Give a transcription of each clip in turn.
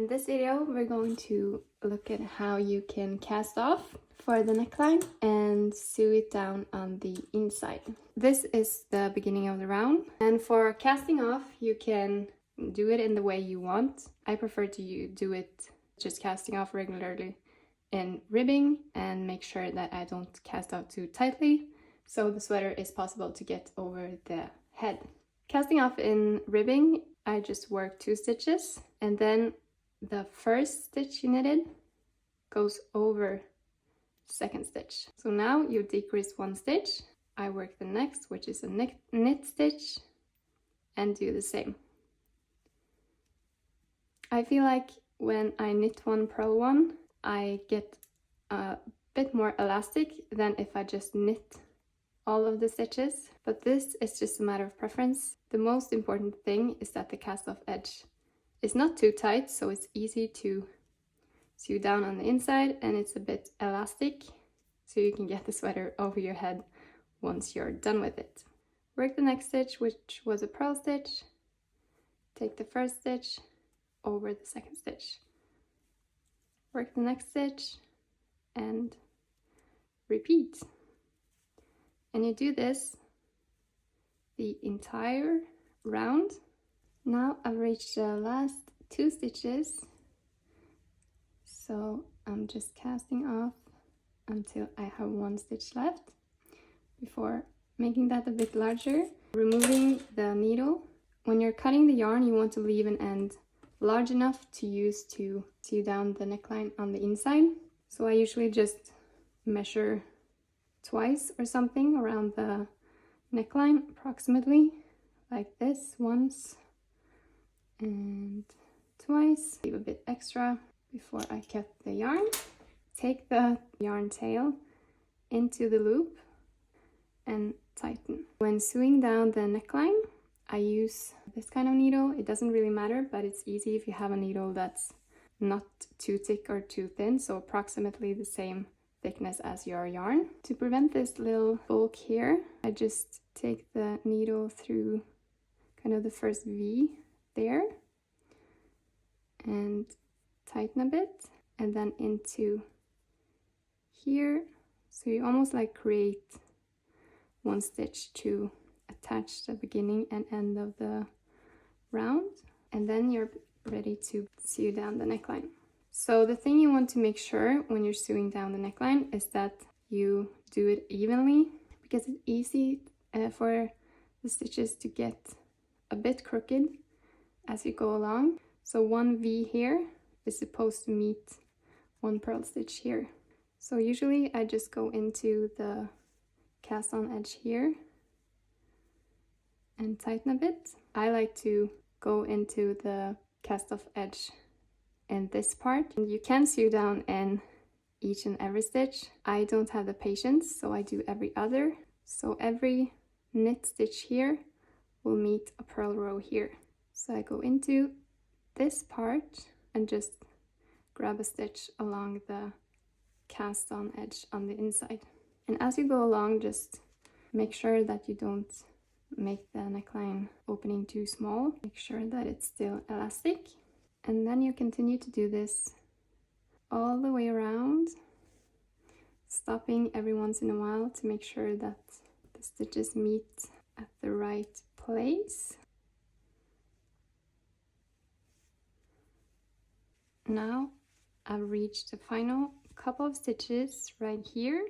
In this video, we're going to look at how you can cast off for the neckline and sew it down on the inside. This is the beginning of the round, and for casting off, you can do it in the way you want. I prefer to do it just casting off regularly in ribbing and make sure that I don't cast off too tightly, so the sweater is possible to get over the head. Casting off in ribbing, I just work 2 stitches, and then the first stitch you knitted goes over the second stitch. So now you decrease 1 stitch. I work the next, which is a knit stitch, and do the same. I feel like when I knit one, purl one, I get a bit more elastic than if I just knit all of the stitches, but this is just a matter of preference. The most important thing is that the cast off edge is not too tight, so it's easy to sew down on the inside, and it's a bit elastic, so you can get the sweater over your head once you're done with it. Work the next stitch, which was a purl stitch. Take the first stitch over the second stitch. Work the next stitch and repeat. And you do this the entire round. Now I've reached the last 2 stitches, so I'm just casting off until I have 1 stitch left before making that a bit larger. Removing the needle. When you're cutting the yarn, you want to leave an end large enough to use to sew down the neckline on the inside. So I usually just measure twice or something around the neckline, approximately like this, once and twice. Leave a bit extra before I cut the yarn. Take the yarn tail into the loop and tighten. When sewing down the neckline, I use this kind of needle. It doesn't really matter, but it's easy if you have a needle that's not too thick or too thin, so approximately the same thickness as your yarn. To prevent this little bulk here, I just take the needle through kind of the first V there and tighten a bit, and then into here, so you almost like create 1 stitch to attach the beginning and end of the round, and then you're ready to sew down the neckline. So the thing you want to make sure when you're sewing down the neckline is that you do it evenly, because it's easy for the stitches to get a bit crooked as you go along. So 1 V here is supposed to meet 1 purl stitch here. So usually I just go into the cast on edge here and tighten a bit. I like to go into the cast off edge in this part. And you can sew down in each and every stitch. I don't have the patience, so I do every other. So every knit stitch here will meet a purl row here. So I go into this part and just grab a stitch along the cast on edge on the inside. And as you go along, just make sure that you don't make the neckline opening too small. Make sure that it's still elastic. And then you continue to do this all the way around, stopping every once in a while to make sure that the stitches meet at the right place. Now I've reached the final couple of stitches right here.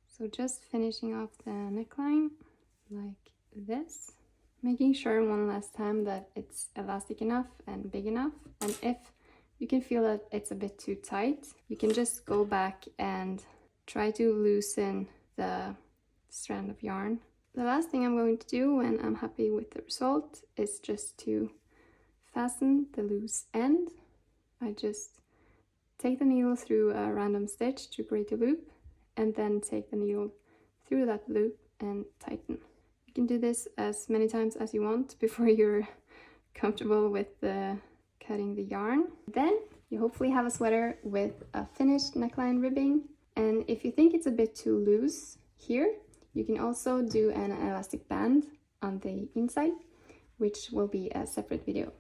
So just finishing off the neckline like this. Making sure one last time that it's elastic enough and big enough. And if you can feel that it's a bit too tight, you can just go back and try to loosen the strand of yarn. The last thing I'm going to do when I'm happy with the result is just to fasten the loose end. I just take the needle through a random stitch to create a loop, and then take the needle through that loop and tighten. You can do this as many times as you want before you're comfortable with cutting the yarn. Then you hopefully have a sweater with a finished neckline ribbing, and if you think it's a bit too loose here, you can also do an elastic band on the inside, which will be a separate video.